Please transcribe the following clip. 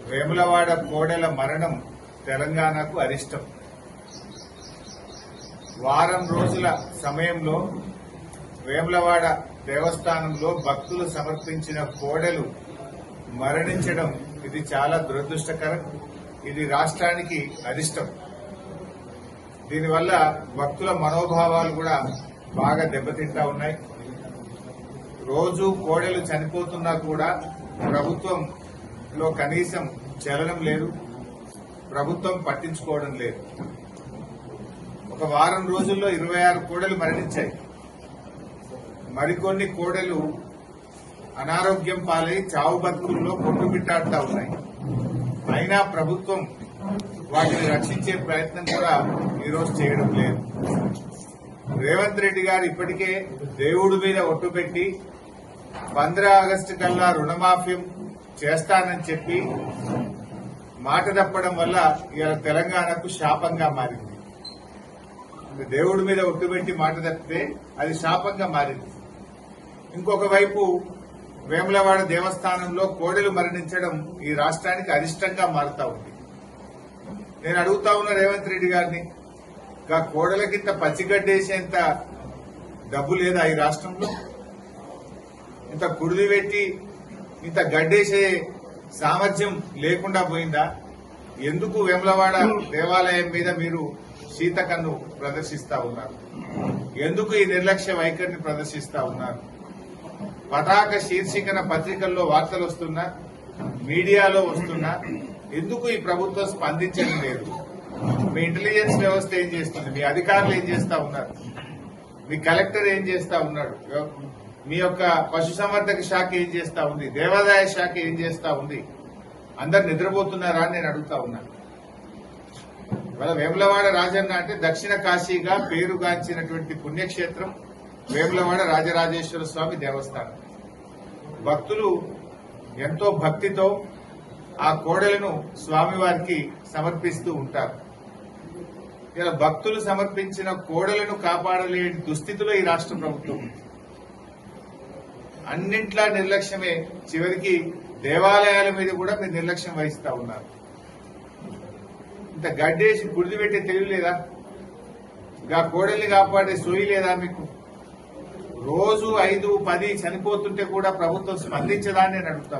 వేములవాడ కోడెల మరణం తెలంగాణకు అరిష్టం. వారం రోజుల సమయంలో వేములవాడ దేవస్థానంలో భక్తులు సమర్పించిన కోడెలు మరణించడం ఇది చాలా దురదృష్టకరం. ఇది రాష్ట్రానికి అరిష్టం. దీనివల్ల భక్తుల మనోభావాలు కూడా బాగా దెబ్బతింటా ఉన్నాయి. రోజు కోడెలు చనిపోతున్నా కూడా ప్రభుత్వంలో కనీసం చలనం లేదు, ప్రభుత్వం పట్టించుకోవడం లేదు. ఒక వారం రోజుల్లో 26 కోడెలు మరణించాయి. మరికొన్ని కోడెలు అనారోగ్యం పాలై చావు బతుకుల్లో కొట్టుబిట్టాడుతా ఉన్నాయి. అయినా ప్రభుత్వం వాటిని రక్షించే ప్రయత్నం కూడా ఈరోజు చేయడం లేదు. రేవంత్ రెడ్డి గారు ఇప్పటికే దేవుడి మీద ఒట్టు పెట్టి 15 ఆగస్టు కల్లా రుణమాఫీ చేస్తానని చెప్పి మాట తప్పడం వల్ల ఇవాళ తెలంగాణకు శాపంగా మారింది. దేవుడి మీద ఒట్టు పెట్టి మాట తప్పితే అది శాపంగా మారింది. ఇంకొక వైపు వేములవాడ దేవస్థానంలో కోడెలు మరణించడం ఈ రాష్ట్రానికి అరిష్టంగా మారుతా ఉంది. నేను అడుగుతా ఉన్న రేవంత్ రెడ్డి గారిని, ఇంకా కోడలకింత పచ్చిగడ్డేసేంత డబ్బు లేదా ఈ రాష్ట్రంలో? ఇంత కుడిది పెట్టి ఇంత గడ్డేసే సామర్థ్యం లేకుండా పోయిందా? ఎందుకు వేములవాడ దేవాలయం మీద మీరు శీతకన్ను ప్రదర్శిస్తా ఉన్నారు? ఎందుకు ఈ నిర్లక్ష్య వైఖరిని ప్రదర్శిస్తా ఉన్నారు? పతాక శీర్షికన పత్రికల్లో వార్తలు వస్తున్నా, మీడియాలో వస్తున్నా, ఎందుకు ఈ ప్రభుత్వం స్పందించడం లేదు? మీ ఇంటెలిజెన్స్ వ్యవస్థ ఏం చేస్తుంది? మీ అధికారులు ఏం చేస్తా ఉన్నారు? మీ కలెక్టర్ ఏం చేస్తా ఉన్నాడు? మీ యొక్క పశుసంవర్ధక శాఖ ఏం చేస్తా ఉంది? దేవాదాయ శాఖ ఏం చేస్తా ఉంది? అందరు నిద్రపోతున్నారా అని నేను అడుగుతా ఉన్నాను. ఇవాళ వేములవాడ రాజన్న అంటే దక్షిణ కాశీగా పేరుగాంచినటువంటి పుణ్యక్షేత్రం వేములవాడ రాజరాజేశ్వర స్వామి దేవస్థానం. భక్తులు ఎంతో భక్తితో ఆ కోడెలను స్వామివారికి సమర్పిస్తూ ఉంటారు. ఇలా భక్తులు సమర్పించిన కోడెలను కాపాడలేని దుస్థితిలో ఈ రాష్ట్ర ప్రభుత్వం ఉంది. అన్నింట్లా నిర్లక్ష్యమే. చివరికి దేవాలయాల మీద కూడా మీరు నిర్లక్ష్యం వహిస్తా ఉన్నారు. ఇంత గడ్డేసి గుడిది పెట్టే తెలివి లేదా? ఇంకా కోడల్ని కాపాడే సోయి లేదా మీకు? రోజు 5-10 చనిపోతుంటే కూడా ప్రభుత్వం స్పందించదా అని నేను అడుగుతా